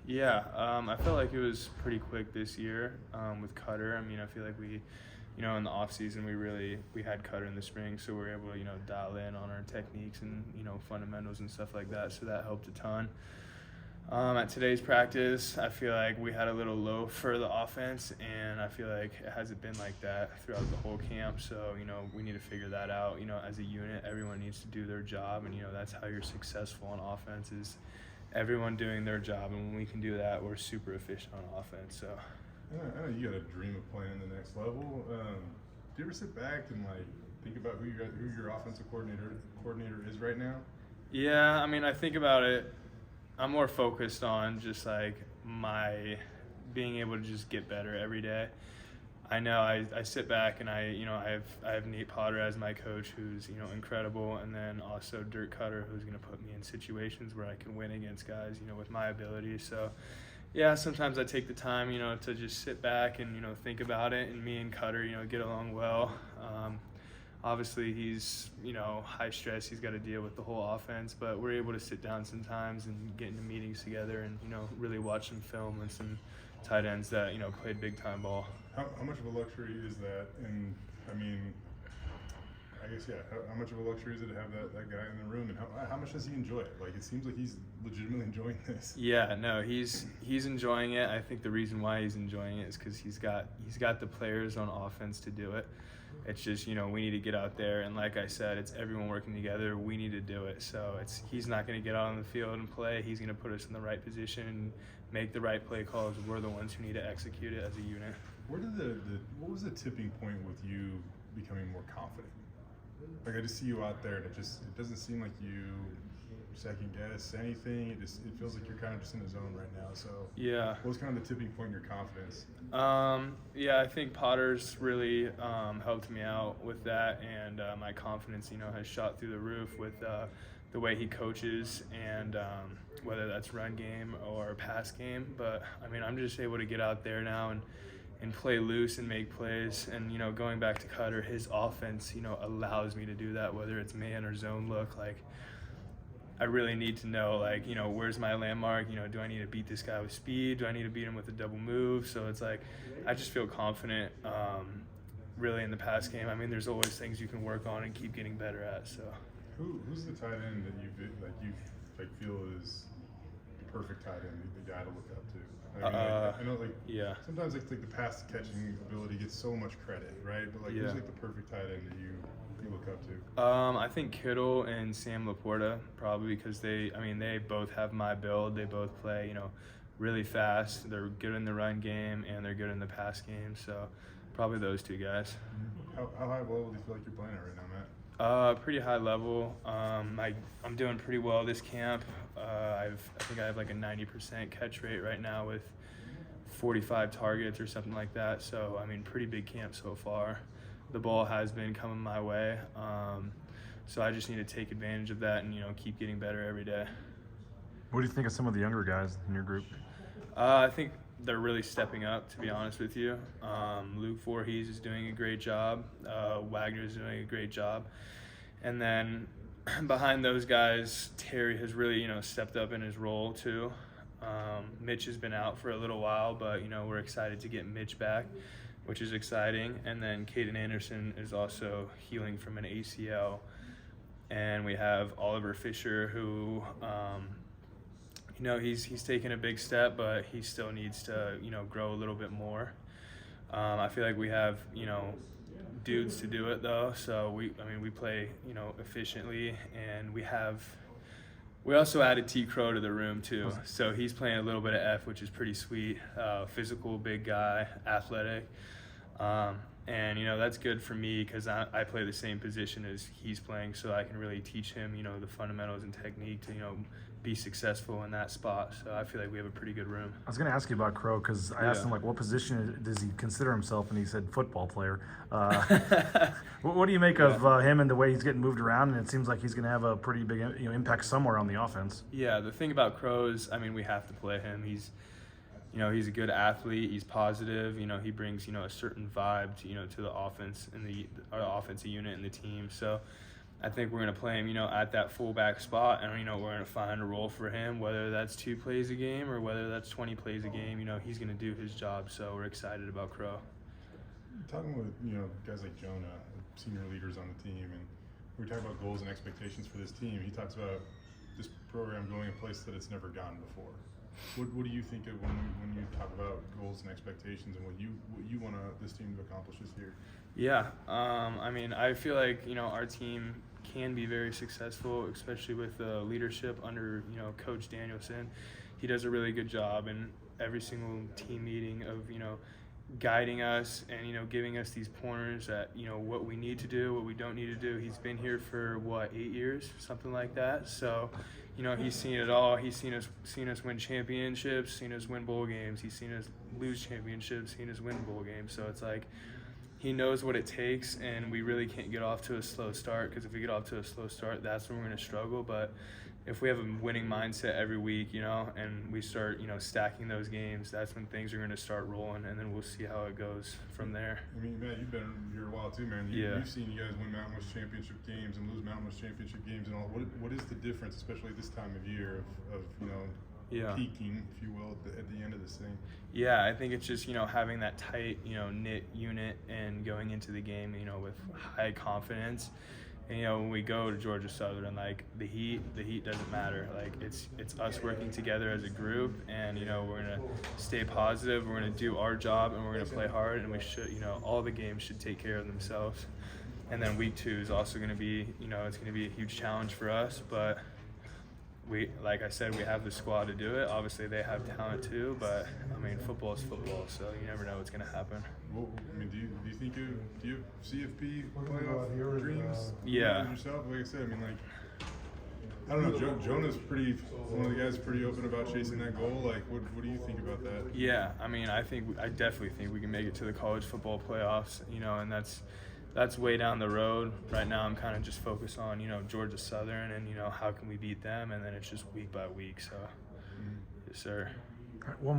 Yeah, I felt like it was pretty quick this year with Cutter. I mean, I feel like we, in the off season, we had Cutter in the spring, so we were able to dial in on our techniques and fundamentals and stuff like that. So that helped a ton. At today's practice, I feel like we had a little low for the offense, and I feel like it hasn't been like that throughout the whole camp. So we need to figure that out. As a unit, everyone needs to do their job, and that's how you're successful on offense is everyone doing their job, and when we can do that, we're super efficient on offense. So I know you got a dream of playing in the next level. Do you ever sit back and think about who your offensive coordinator is right now? Yeah, I mean, I think about it. I'm more focused on just my being able to just get better every day. I know I sit back and I have Nate Potter as my coach, who's incredible, and then also Dirk Cutter, who's going to put me in situations where I can win against guys with my abilities. So yeah, sometimes I take the time to just sit back and think about it, and me and Cutter get along well. Obviously he's high stress, he's got to deal with the whole offense, but we're able to sit down sometimes and get into meetings together and really watch some film and some tight ends that played big time ball. How much of a luxury is that? And I mean, I guess how much of a luxury is it to have that guy in the room, and how much does he enjoy it? It seems like he's legitimately enjoying this. Yeah, no, he's enjoying it. I think the reason why he's enjoying it is because he's got the players on offense to do it. It's just we need to get out there, and like I said, it's everyone working together. We need to do it. So he's not going to get out on the field and play. He's going to put us in the right position and make the right play calls. We're the ones who need to execute it as a unit. What was the tipping point with you becoming more confident? I just see you out there, and it doesn't seem like you second guess anything. It feels like you're kind of just in the zone right now. So yeah, what was kind of the tipping point in your confidence? Yeah, I think Potter's really helped me out with that, and my confidence has shot through the roof with the way he coaches, and whether that's run game or pass game. But I mean, I'm just able to get out there now and play loose and make plays. And going back to Cutter, his offense allows me to do that, whether it's man or zone look. I really need to know where's my landmark. Do I need to beat this guy with speed? Do I need to beat him with a double move? So it's I just feel confident really in the pass game. I mean, there's always things you can work on and keep getting better at. So who's the tight end that you feel is the perfect tight end, the guy to look up to? I know yeah. Sometimes the pass catching ability gets so much credit, right? But who's the perfect tight end that you look up to? I think Kittle and Sam Laporta, probably, because they both have my build. They both play really fast. They're good in the run game and they're good in the pass game. So probably those two guys. How high level do you feel like you're playing at right now, Matt? Pretty high level. I'm doing pretty well this camp. I think I have a 90% catch rate right now with 45 targets or something like that. So I mean, pretty big camp so far. The ball has been coming my way, so I just need to take advantage of that and keep getting better every day. What do you think of some of the younger guys in your group? I think they're really stepping up, to be honest with you. Luke Voorhees is doing a great job. Wagner is doing a great job. And then behind those guys, Terry has really stepped up in his role too. Mitch has been out for a little while, but we're excited to get Mitch back, which is exciting. And then Caden Anderson is also healing from an ACL. And we have Oliver Fisher, who, he's taken a big step, but he still needs to, grow a little bit more. I feel like we have, dudes to do it though. So we play, efficiently, and we also added T. Crow to the room too. So he's playing a little bit of F, which is pretty sweet. Physical, big guy, athletic. And that's good for me because I play the same position as he's playing, so I can really teach him the fundamentals and technique to be successful in that spot. So I feel like we have a pretty good room. I was going to ask you about Crow because I asked him what position does he consider himself, and he said football player. What do you make of him and the way he's getting moved around? And it seems like he's going to have a pretty big impact somewhere on the offense. Yeah, the thing about Crow is, we have to play him. He's a good athlete. He's positive. He brings a certain vibe to the offense and our offensive unit and the team. So I think we're going to play him, at that fullback spot, and, we're going to find a role for him, whether that's 2 plays a game or whether that's 20 plays a game. He's going to do his job, so we're excited about Crow. Talking with, guys like Jonah, senior leaders on the team, and we talk about goals and expectations for this team. He talks about this program going a place that it's never gone before. What do you think of when you talk about goals and expectations and what you want this team to accomplish this year? Yeah, I feel like our team can be very successful, especially with the leadership under Coach Danielson. He does a really good job in every single team meeting of guiding us and giving us these pointers at what we need to do, what we don't need to do. He's been here for 8 years, something like that. So he's seen it all. He's seen us win championships, seen us win bowl games. He's seen us lose championships, seen us win bowl games. So it's like he knows what it takes, and we really can't get off to a slow start, because if we get off to a slow start, that's when we're going to struggle. But if we have a winning mindset every week, and we start, stacking those games, that's when things are going to start rolling, and then we'll see how it goes from there. I mean, Matt, you've been here a while too, man. You've seen you guys win Mountain West Championship games and lose Mountain West Championship games and all. What is the difference, especially this time of year, of peaking, if you will, at the end of this thing? Yeah, I think it's just, having that tight, knit unit and going into the game, with high confidence. And, when we go to Georgia Southern, like the heat doesn't matter. Like it's us working together as a group, and we're gonna stay positive. We're gonna do our job, and we're gonna play hard. And we should, all the games should take care of themselves. And then week 2 is also gonna be, it's gonna be a huge challenge for us. But like I said, we have the squad to do it. Obviously, they have talent too. But football is football, so you never know what's gonna happen. Well, do you think do you have CFP playoff dreams? Yeah. Yourself, like I said, I don't know. Jonah's one of the guys pretty open about chasing that goal. Like, what do you think about that? Yeah, I definitely think we can make it to the college football playoffs. And that's way down the road. Right now, I'm kind of just focused on Georgia Southern and how can we beat them, and then it's just week by week. So, yes, sir. All right, one more.